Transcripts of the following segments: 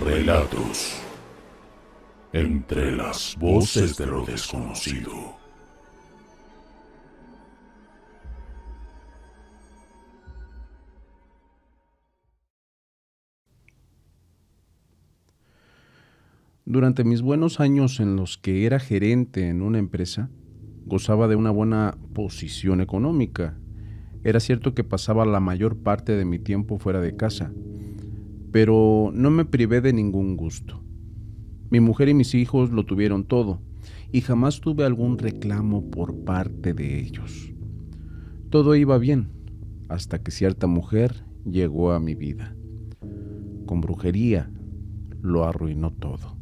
Relatos entre las voces de lo desconocido. Durante mis buenos años en los que era gerente en una empresa, gozaba de una buena posición económica. Era cierto que pasaba la mayor parte de mi tiempo fuera de casa, pero no me privé de ningún gusto. Mi mujer y mis hijos lo tuvieron todo, y jamás tuve algún reclamo por parte de ellos. Todo iba bien, hasta que cierta mujer llegó a mi vida. Con brujería, lo arruinó todo.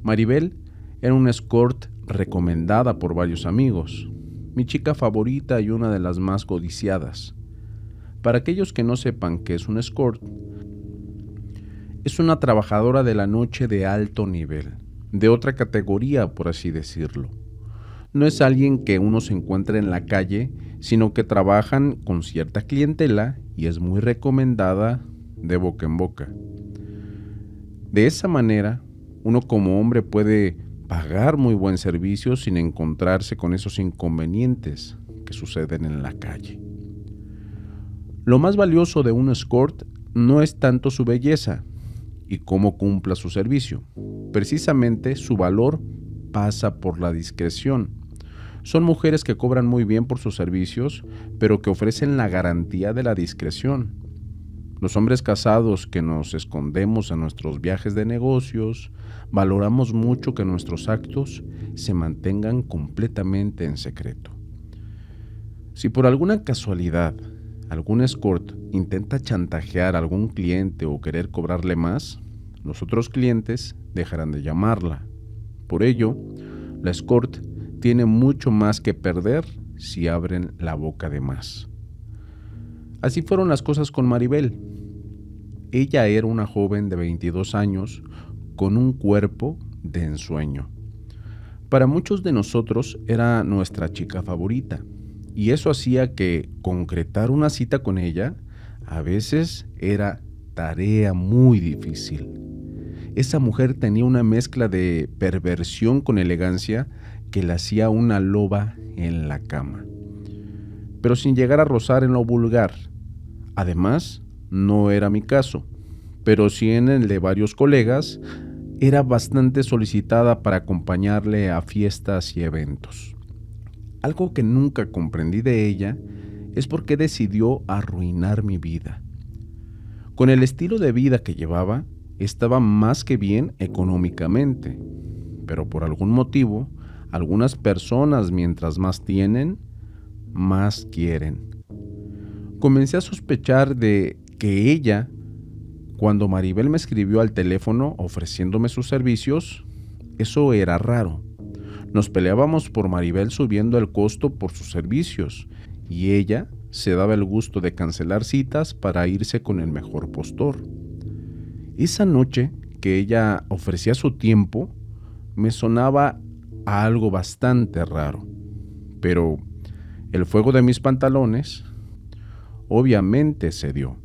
Maribel era una escort recomendada por varios amigos, mi chica favorita y una de las más codiciadas. Para aquellos que no sepan qué es un escort, es una trabajadora de la noche de alto nivel, de otra categoría, por así decirlo. No es alguien que uno se encuentre en la calle, sino que trabajan con cierta clientela y es muy recomendada de boca en boca. De esa manera, uno como hombre puede pagar muy buen servicio sin encontrarse con esos inconvenientes que suceden en la calle. Lo más valioso de un escort no es tanto su belleza y cómo cumpla su servicio. Precisamente su valor pasa por la discreción. Son mujeres que cobran muy bien por sus servicios, pero que ofrecen la garantía de la discreción. Los hombres casados que nos escondemos en nuestros viajes de negocios, valoramos mucho que nuestros actos se mantengan completamente en secreto. Si por alguna casualidad algún escort intenta chantajear a algún cliente o querer cobrarle más, los otros clientes dejarán de llamarla. Por ello, la escort tiene mucho más que perder si abren la boca de más. Así fueron las cosas con Maribel. Ella era una joven de 22 años con un cuerpo de ensueño. Para muchos de nosotros era nuestra chica favorita, y eso hacía que concretar una cita con ella a veces era tarea muy difícil. Esa mujer tenía una mezcla de perversión con elegancia que la hacía una loba en la cama, pero sin llegar a rozar en lo vulgar. Además, no era mi caso, pero sí en el de varios colegas. Era bastante solicitada para acompañarle a fiestas y eventos. Algo que nunca comprendí de ella es por qué decidió arruinar mi vida. Con el estilo de vida que llevaba, estaba más que bien económicamente, pero por algún motivo, algunas personas mientras más tienen, más quieren. Comencé a sospechar de que ella, cuando Maribel me escribió al teléfono ofreciéndome sus servicios, eso era raro. Nos peleábamos por Maribel subiendo el costo por sus servicios, y ella se daba el gusto de cancelar citas para irse con el mejor postor. Esa noche que ella ofrecía su tiempo, me sonaba a algo bastante raro, pero el fuego de mis pantalones obviamente cedió.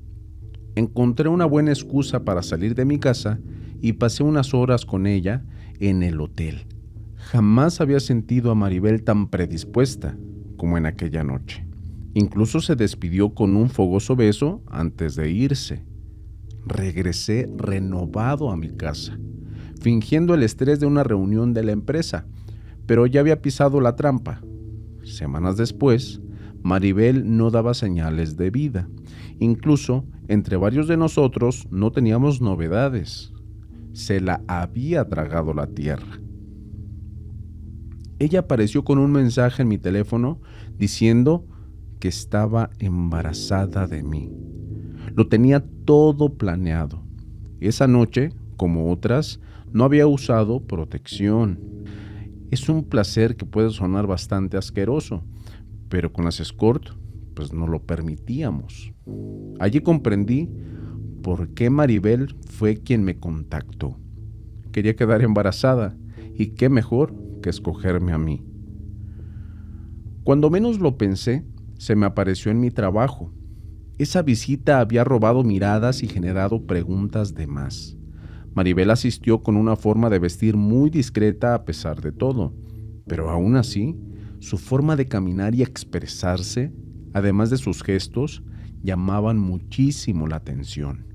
Encontré una buena excusa para salir de mi casa y pasé unas horas con ella en el hotel. Jamás había sentido a Maribel tan predispuesta como en aquella noche. Incluso se despidió con un fogoso beso antes de irse. Regresé renovado a mi casa, fingiendo el estrés de una reunión de la empresa, pero ya había pisado la trampa. Semanas después, Maribel no daba señales de vida. Incluso entre varios de nosotros no teníamos novedades. Se la había tragado la tierra. Ella apareció con un mensaje en mi teléfono diciendo que estaba embarazada de mí. Lo tenía todo planeado. Esa noche, como otras, no había usado protección. Es un placer que puede sonar bastante asqueroso, pero con las escort, pues no lo permitíamos. Allí comprendí por qué Maribel fue quien me contactó. Quería quedar embarazada, y qué mejor que escogerme a mí. Cuando menos lo pensé, se me apareció en mi trabajo. Esa visita había robado miradas y generado preguntas de más. Maribel asistió con una forma de vestir muy discreta a pesar de todo, pero aún así, su forma de caminar y expresarse, además de sus gestos, llamaban muchísimo la atención.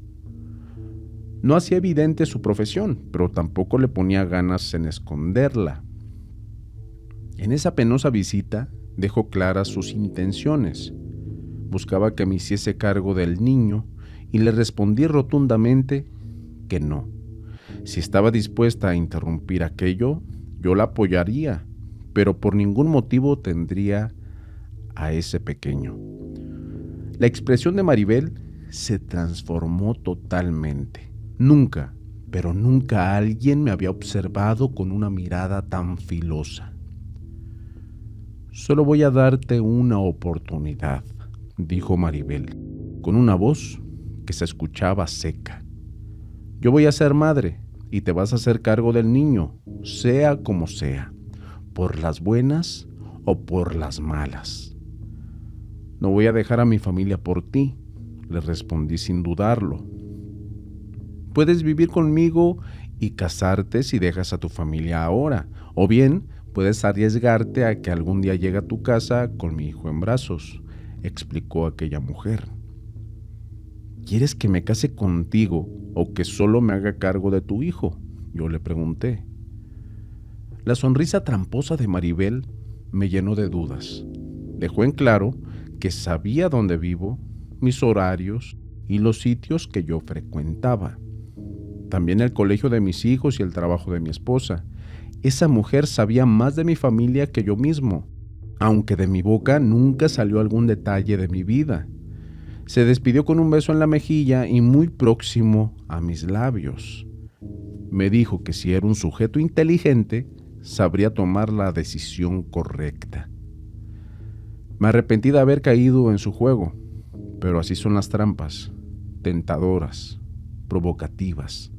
No hacía evidente su profesión, pero tampoco le ponía ganas en esconderla. En esa penosa visita dejó claras sus intenciones. Buscaba que me hiciese cargo del niño y le respondí rotundamente que no. Si estaba dispuesta a interrumpir aquello, yo la apoyaría, pero por ningún motivo tendría a ese pequeño. La expresión de Maribel se transformó totalmente. Nunca, pero nunca alguien me había observado con una mirada tan filosa. Solo voy a darte una oportunidad, dijo Maribel, con una voz que se escuchaba seca. Yo voy a ser madre y te vas a hacer cargo del niño, sea como sea, por las buenas o por las malas. No voy a dejar a mi familia por ti, le respondí sin dudarlo. Puedes vivir conmigo y casarte si dejas a tu familia ahora, o bien puedes arriesgarte a que algún día llegue a tu casa con mi hijo en brazos, explicó aquella mujer. ¿Quieres que me case contigo o que solo me haga cargo de tu hijo?, yo le pregunté. La sonrisa tramposa de Maribel me llenó de dudas. Dejó en claro que sabía dónde vivo, mis horarios y los sitios que yo frecuentaba. También el colegio de mis hijos y el trabajo de mi esposa. Esa mujer sabía más de mi familia que yo mismo, aunque de mi boca nunca salió algún detalle de mi vida. Se despidió con un beso en la mejilla y muy próximo a mis labios. Me dijo que si era un sujeto inteligente, sabría tomar la decisión correcta. Me arrepentí de haber caído en su juego, pero así son las trampas, tentadoras, provocativas.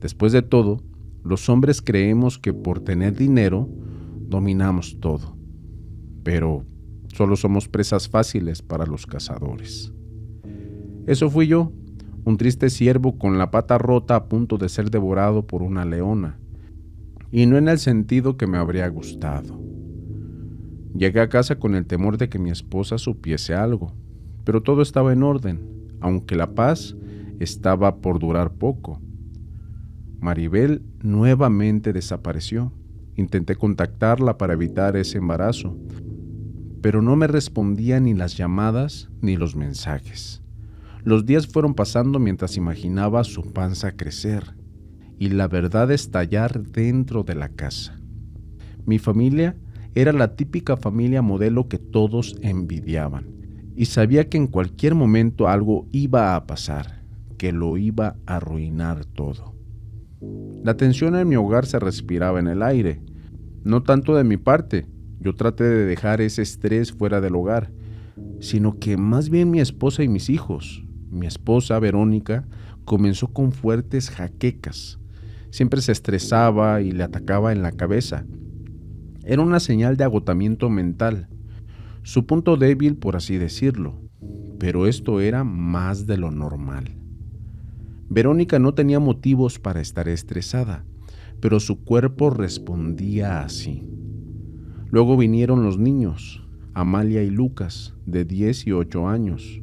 Después de todo, los hombres creemos que por tener dinero dominamos todo, pero solo somos presas fáciles para los cazadores. Eso fui yo, un triste ciervo con la pata rota a punto de ser devorado por una leona, y no en el sentido que me habría gustado. Llegué a casa con el temor de que mi esposa supiese algo, pero todo estaba en orden, aunque la paz estaba por durar poco. Maribel nuevamente desapareció. Intenté contactarla para evitar ese embarazo, pero no me respondía ni las llamadas ni los mensajes. Los días fueron pasando mientras imaginaba su panza crecer y la verdad estallar dentro de la casa. Mi familia era la típica familia modelo que todos envidiaban, y sabía que en cualquier momento algo iba a pasar, que lo iba a arruinar todo. La tensión en mi hogar se respiraba en el aire, no tanto de mi parte. Yo traté de dejar ese estrés fuera del hogar, sino que más bien mi esposa y mis hijos. Mi esposa, Verónica, comenzó con fuertes jaquecas. Siempre se estresaba y le atacaba en la cabeza. Era una señal de agotamiento mental, su punto débil, por así decirlo, pero esto era más de lo normal. Verónica no tenía motivos para estar estresada, pero su cuerpo respondía así. Luego vinieron los niños, Amalia y Lucas, de 10 y 8 años.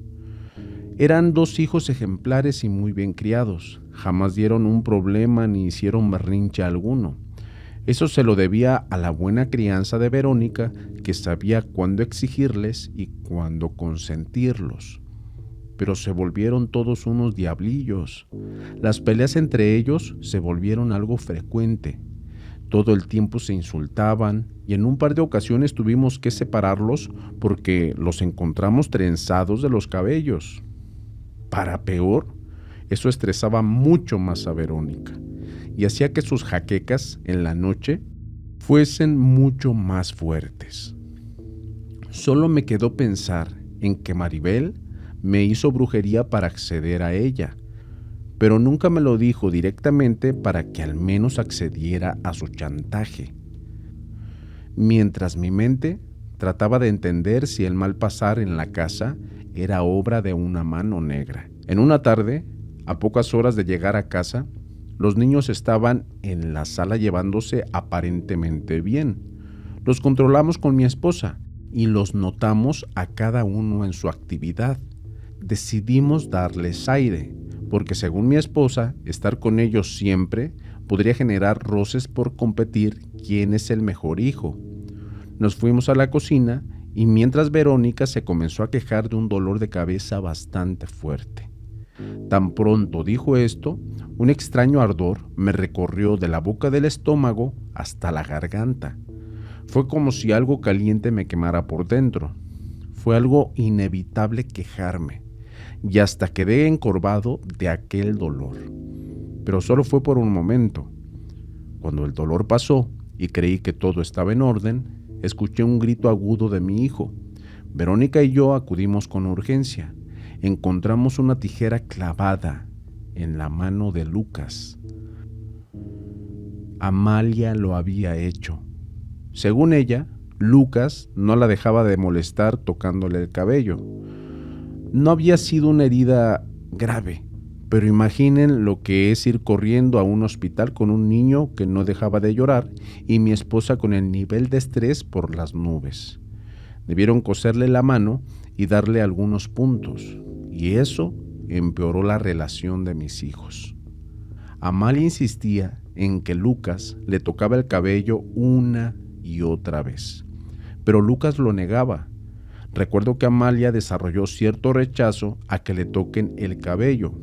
Eran 2 hijos ejemplares y muy bien criados. Jamás dieron un problema ni hicieron berrinche alguno. Eso se lo debía a la buena crianza de Verónica, que sabía cuándo exigirles y cuándo consentirlos. Pero se volvieron todos unos diablillos. Las peleas entre ellos se volvieron algo frecuente. Todo el tiempo se insultaban y en un par de ocasiones tuvimos que separarlos porque los encontramos trenzados de los cabellos. Para peor, eso estresaba mucho más a Verónica y hacía que sus jaquecas en la noche fuesen mucho más fuertes. Solo me quedó pensar en que Maribel me hizo brujería para acceder a ella, pero nunca me lo dijo directamente para que al menos accediera a su chantaje. Mientras mi mente trataba de entender si el mal pasar en la casa era obra de una mano negra. En una tarde, a pocas horas de llegar a casa, los niños estaban en la sala llevándose aparentemente bien. Los controlamos con mi esposa y los notamos a cada uno en su actividad. Decidimos darles aire, porque según mi esposa, estar con ellos siempre podría generar roces por competir quién es el mejor hijo. Nos fuimos a la cocina y mientras Verónica se comenzó a quejar de un dolor de cabeza bastante fuerte. Tan pronto dijo esto, un extraño ardor me recorrió de la boca del estómago hasta la garganta. Fue como si algo caliente me quemara por dentro. Fue algo inevitable quejarme, y hasta quedé encorvado de aquel dolor. Pero solo fue por un momento. Cuando el dolor pasó y creí que todo estaba en orden, escuché un grito agudo de mi hijo. Verónica y yo acudimos con urgencia. Encontramos una tijera clavada en la mano de Lucas. Amalia lo había hecho. Según ella, Lucas no la dejaba de molestar tocándole el cabello. No había sido una herida grave, pero imaginen lo que es ir corriendo a un hospital con un niño que no dejaba de llorar y mi esposa con el nivel de estrés por las nubes. Debieron coserle la mano y darle algunos puntos, y eso empeoró la relación de mis hijos. Amalia insistía en que Lucas le tocaba el cabello una y otra vez, pero Lucas lo negaba. Recuerdo que Amalia desarrolló cierto rechazo a que le toquen el cabello.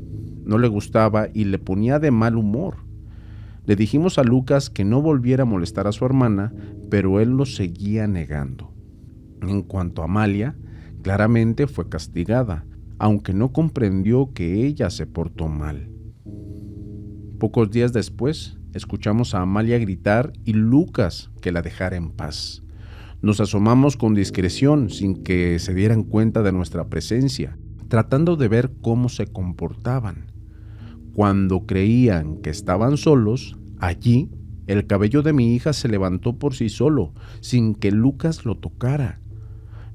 No le gustaba y le ponía de mal humor. Le dijimos a Lucas que no volviera a molestar a su hermana, pero él lo seguía negando. En cuanto a Amalia, claramente fue castigada, aunque no comprendió que ella se portó mal. Pocos días después, escuchamos a Amalia gritar y Lucas que la dejara en paz. Nos asomamos con discreción sin que se dieran cuenta de nuestra presencia, tratando de ver cómo se comportaban. Cuando creían que estaban solos, allí el cabello de mi hija se levantó por sí solo, sin que Lucas lo tocara.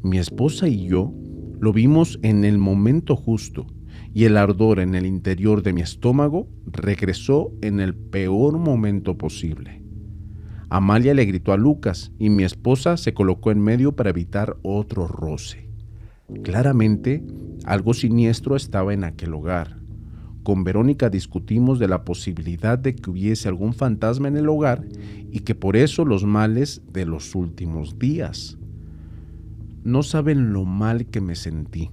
Mi esposa y yo lo vimos en el momento justo, y el ardor en el interior de mi estómago regresó en el peor momento posible. Amalia le gritó a Lucas y mi esposa se colocó en medio para evitar otro roce. Claramente, algo siniestro estaba en aquel hogar. Con Verónica discutimos de la posibilidad de que hubiese algún fantasma en el hogar y que por eso los males de los últimos días. No saben lo mal que me sentí.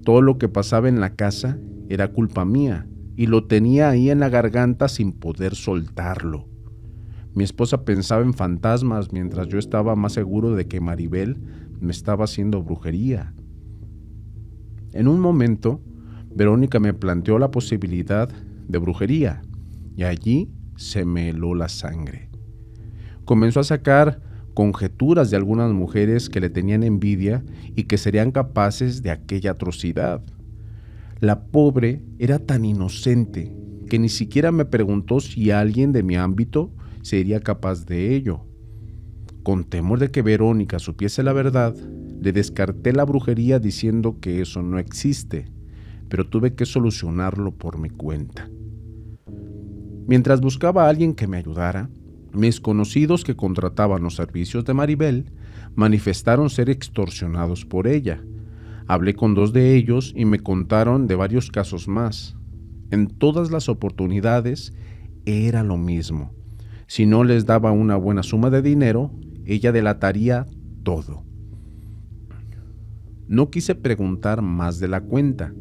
Todo lo que pasaba en la casa era culpa mía y lo tenía ahí en la garganta sin poder soltarlo. Mi esposa pensaba en fantasmas mientras yo estaba más seguro de que Maribel me estaba haciendo brujería. En un momento, Verónica me planteó la posibilidad de brujería y allí se me heló la sangre. Comenzó a sacar conjeturas de algunas mujeres que le tenían envidia y que serían capaces de aquella atrocidad. La pobre era tan inocente que ni siquiera me preguntó si alguien de mi ámbito sería capaz de ello. Con temor de que Verónica supiese la verdad, le descarté la brujería diciendo que eso no existe, pero tuve que solucionarlo por mi cuenta. Mientras buscaba a alguien que me ayudara, mis conocidos que contrataban los servicios de Maribel manifestaron ser extorsionados por ella. Hablé con 2 de ellos y me contaron de varios casos más. En todas las oportunidades era lo mismo. Si no les daba una buena suma de dinero, ella delataría todo. No quise preguntar más de la cuenta,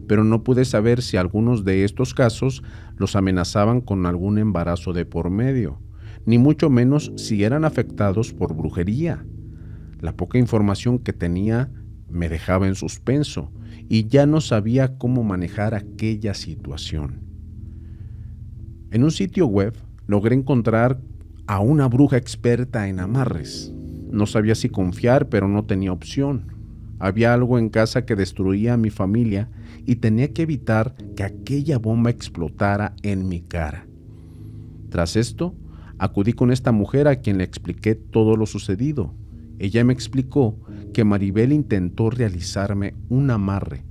pero no pude saber si algunos de estos casos los amenazaban con algún embarazo de por medio, ni mucho menos si eran afectados por brujería. La poca información que tenía me dejaba en suspenso y ya no sabía cómo manejar aquella situación. En un sitio web logré encontrar a una bruja experta en amarres. No sabía si confiar, pero no tenía opción. Había algo en casa que destruía a mi familia y tenía que evitar que aquella bomba explotara en mi cara. Tras esto, acudí con esta mujer a quien le expliqué todo lo sucedido Ella me explicó que Maribel intentó realizarme un amarre,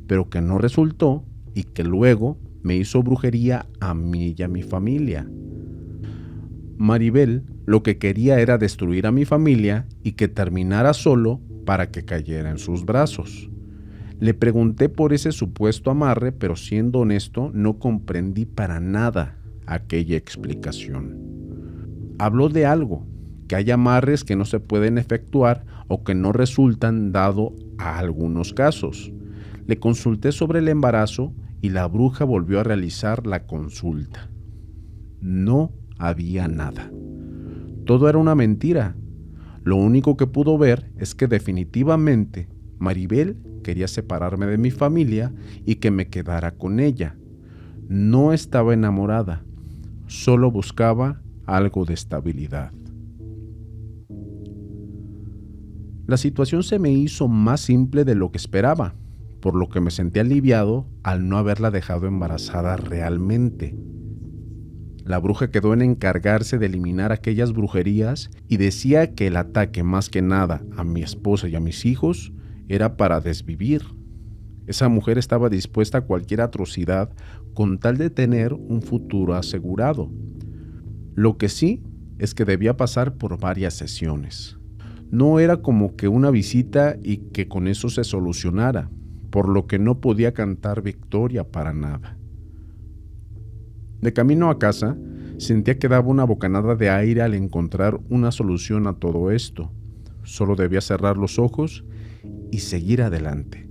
pero que no resultó y que luego me hizo brujería a mí y a mi familia. Maribel lo que quería era destruir a mi familia y que terminara solo para que cayera en sus brazos. Le pregunté por ese supuesto amarre, pero siendo honesto, no comprendí para nada aquella explicación. Habló de algo, que hay amarres que no se pueden efectuar o que no resultan dado a algunos casos. Le consulté sobre el embarazo y la bruja volvió a realizar la consulta. No había nada. Todo era una mentira. Lo único que pudo ver es que definitivamente Maribel quería separarme de mi familia y que me quedara con ella. No estaba enamorada, solo buscaba algo de estabilidad. La situación se me hizo más simple de lo que esperaba, por lo que me sentí aliviado al no haberla dejado embarazada realmente. La bruja quedó en encargarse de eliminar aquellas brujerías y decía que el ataque más que nada a mi esposa y a mis hijos era para desvivir. Esa mujer estaba dispuesta a cualquier atrocidad con tal de tener un futuro asegurado. Lo que sí es que debía pasar por varias sesiones. No era como que una visita y que con eso se solucionara, por lo que no podía cantar victoria para nada. De camino a casa, sentía que daba una bocanada de aire al encontrar una solución a todo esto. Solo debía cerrar los ojos y seguir adelante.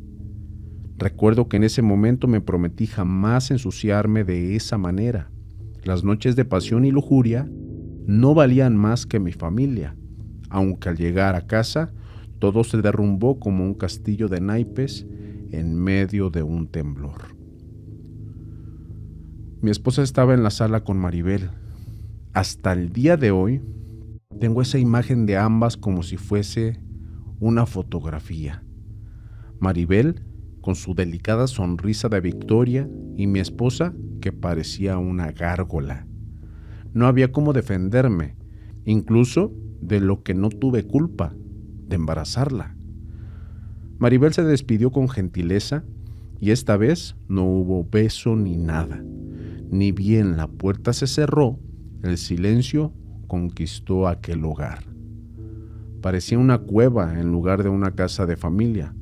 Recuerdo que en ese momento me prometí jamás ensuciarme de esa manera. Las noches de pasión y lujuria no valían más que mi familia, aunque al llegar a casa todo se derrumbó como un castillo de naipes en medio de un temblor. Mi esposa estaba en la sala con Maribel. Hasta el día de hoy tengo esa imagen de ambas como si fuese una fotografía. Maribel con su delicada sonrisa de victoria y mi esposa que parecía una gárgola. No había cómo defenderme, incluso de lo que no tuve culpa, de embarazarla. Maribel se despidió con gentileza y esta vez no hubo beso ni nada. Ni bien la puerta se cerró, el silencio conquistó aquel hogar. Parecía una cueva en lugar de una casa de familia.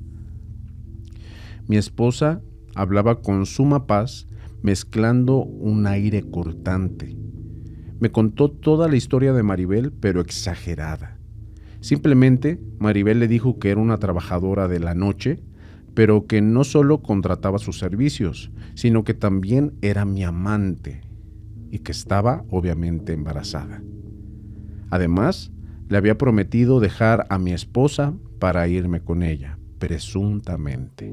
Mi esposa hablaba con suma paz, mezclando un aire cortante. Me contó toda la historia de Maribel, pero exagerada. Simplemente, Maribel le dijo que era una trabajadora de la noche, pero que no solo contrataba sus servicios, sino que también era mi amante y que estaba obviamente embarazada. Además, le había prometido dejar a mi esposa para irme con ella, presuntamente.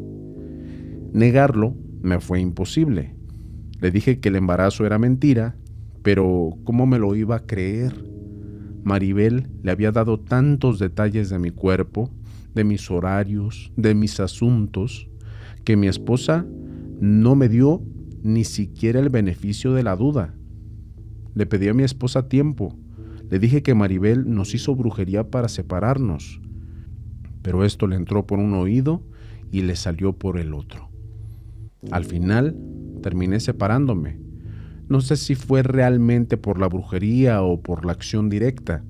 Negarlo me fue imposible. Le dije que el embarazo era mentira, pero ¿cómo me lo iba a creer? Maribel le había dado tantos detalles de mi cuerpo, de mis horarios, de mis asuntos, que mi esposa no me dio ni siquiera el beneficio de la duda. Le pedí a mi esposa tiempo. Le dije que Maribel nos hizo brujería para separarnos, pero esto le entró por un oído y le salió por el otro. Al final, terminé separándome. No sé si fue realmente por la brujería o por la acción directa,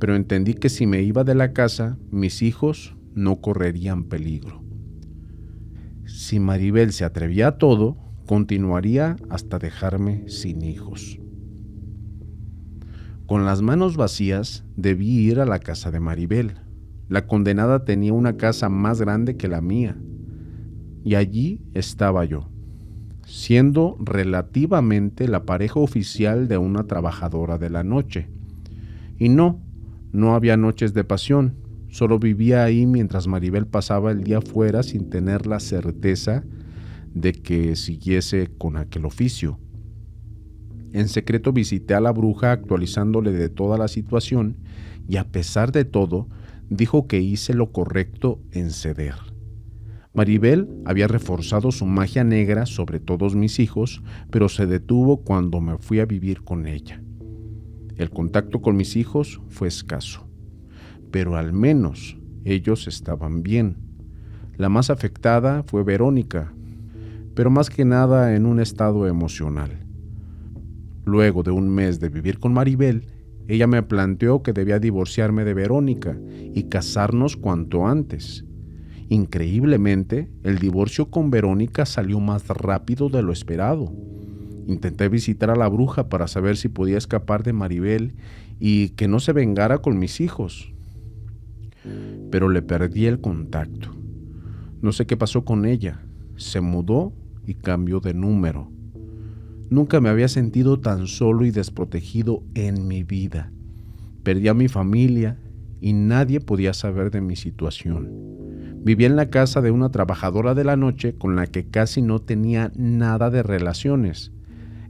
pero entendí que si me iba de la casa, mis hijos no correrían peligro. Si Maribel se atrevía a todo, continuaría hasta dejarme sin hijos. Con las manos vacías, debí ir a la casa de Maribel. La condenada tenía una casa más grande que la mía, y allí estaba yo, siendo relativamente la pareja oficial de una trabajadora de la noche. Y no había noches de pasión, solo vivía ahí mientras Maribel pasaba el día fuera sin tener la certeza de que siguiese con aquel oficio. En secreto visité a la bruja actualizándole de toda la situación y a pesar de todo, dijo que hice lo correcto en ceder. Maribel había reforzado su magia negra sobre todos mis hijos, pero se detuvo cuando me fui a vivir con ella. El contacto con mis hijos fue escaso, pero al menos ellos estaban bien. La más afectada fue Verónica, pero más que nada en un estado emocional. Luego de un mes de vivir con Maribel, ella me planteó que debía divorciarme de Verónica y casarnos cuanto antes. Increíblemente, el divorcio con Verónica salió más rápido de lo esperado. Intenté visitar a la bruja para saber si podía escapar de Maribel y que no se vengara con mis hijos. Pero le perdí el contacto. No sé qué pasó con ella. Se mudó y cambió de número. Nunca me había sentido tan solo y desprotegido en mi vida. Perdí a mi familia y nadie podía saber de mi situación. Vivía en la casa de una trabajadora de la noche con la que casi no tenía nada de relaciones.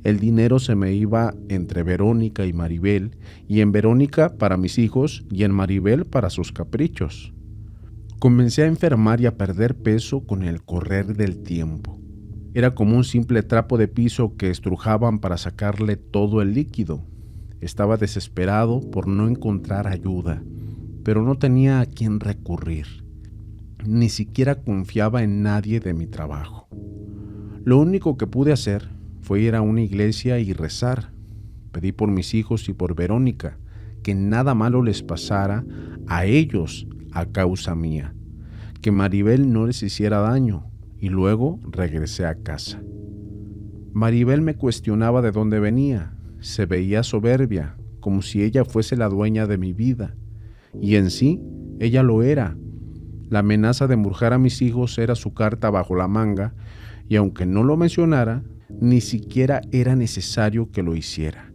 El dinero se me iba entre Verónica y Maribel, y en Verónica para mis hijos y en Maribel para sus caprichos. Comencé a enfermar y a perder peso con el correr del tiempo. Era como un simple trapo de piso que estrujaban para sacarle todo el líquido. Estaba desesperado por no encontrar ayuda, pero no tenía a quién recurrir. Ni siquiera confiaba en nadie de mi trabajo. Lo único que pude hacer fue ir a una iglesia y rezar. Pedí por mis hijos y por Verónica, que nada malo les pasara a ellos a causa mía, que Maribel no les hiciera daño, y luego regresé a casa. Maribel me cuestionaba de dónde venía. Se veía soberbia, como si ella fuese la dueña de mi vida, y en sí, ella lo era. La amenaza de embrujar a mis hijos era su carta bajo la manga, y aunque no lo mencionara, ni siquiera era necesario que lo hiciera.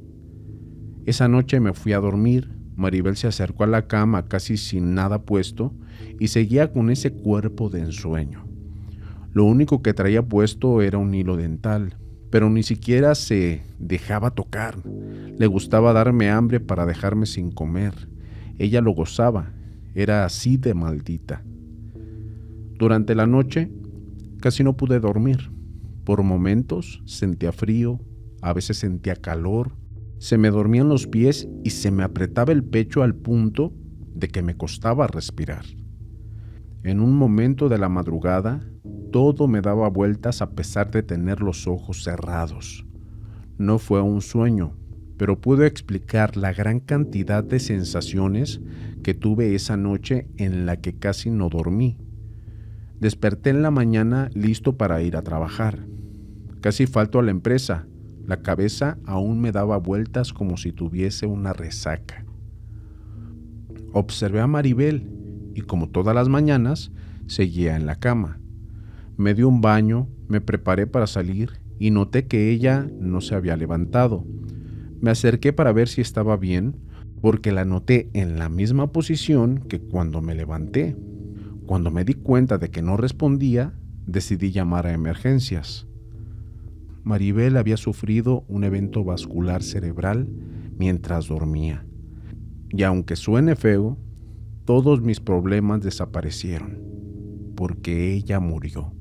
Esa noche me fui a dormir. Maribel se acercó a la cama casi sin nada puesto y seguía con ese cuerpo de ensueño. Lo único que traía puesto era un hilo dental, pero ni siquiera se dejaba tocar. Le gustaba darme hambre para dejarme sin comer. Ella lo gozaba, era así de maldita. Durante la noche casi no pude dormir. Por momentos sentía frío, a veces sentía calor, se me dormían los pies y se me apretaba el pecho al punto de que me costaba respirar. En un momento de la madrugada, todo me daba vueltas a pesar de tener los ojos cerrados. No fue un sueño, pero pude explicar la gran cantidad de sensaciones que tuve esa noche en la que casi no dormí. Desperté en la mañana listo para ir a trabajar. Casi falto a la empresa. La cabeza aún me daba vueltas como si tuviese una resaca. Observé a Maribel y, como todas las mañanas, seguía en la cama. Me di un baño, me preparé para salir y noté que ella no se había levantado. Me acerqué para ver si estaba bien, porque la noté en la misma posición que cuando me levanté. Cuando me di cuenta de que no respondía, decidí llamar a emergencias. Maribel había sufrido un evento vascular cerebral mientras dormía. Y aunque suene feo, todos mis problemas desaparecieron, porque ella murió.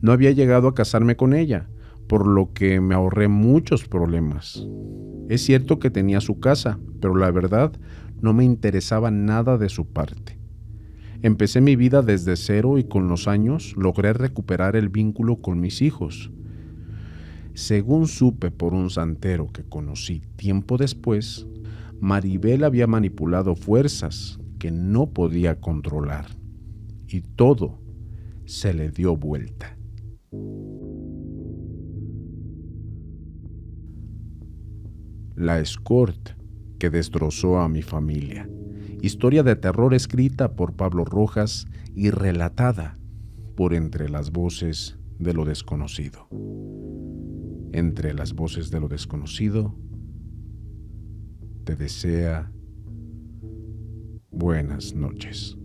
No había llegado a casarme con ella, por lo que me ahorré muchos problemas. Es cierto que tenía su casa, pero la verdad no me interesaba nada de su parte. Empecé mi vida desde cero y con los años logré recuperar el vínculo con mis hijos. Según supe por un santero que conocí tiempo después, Maribel había manipulado fuerzas que no podía controlar y todo se le dio vuelta. La escort que destrozó a mi familia. Historia de terror escrita por Pablo Rojas y relatada por Entre las Voces de lo Desconocido. Entre las Voces de lo Desconocido te desea buenas noches.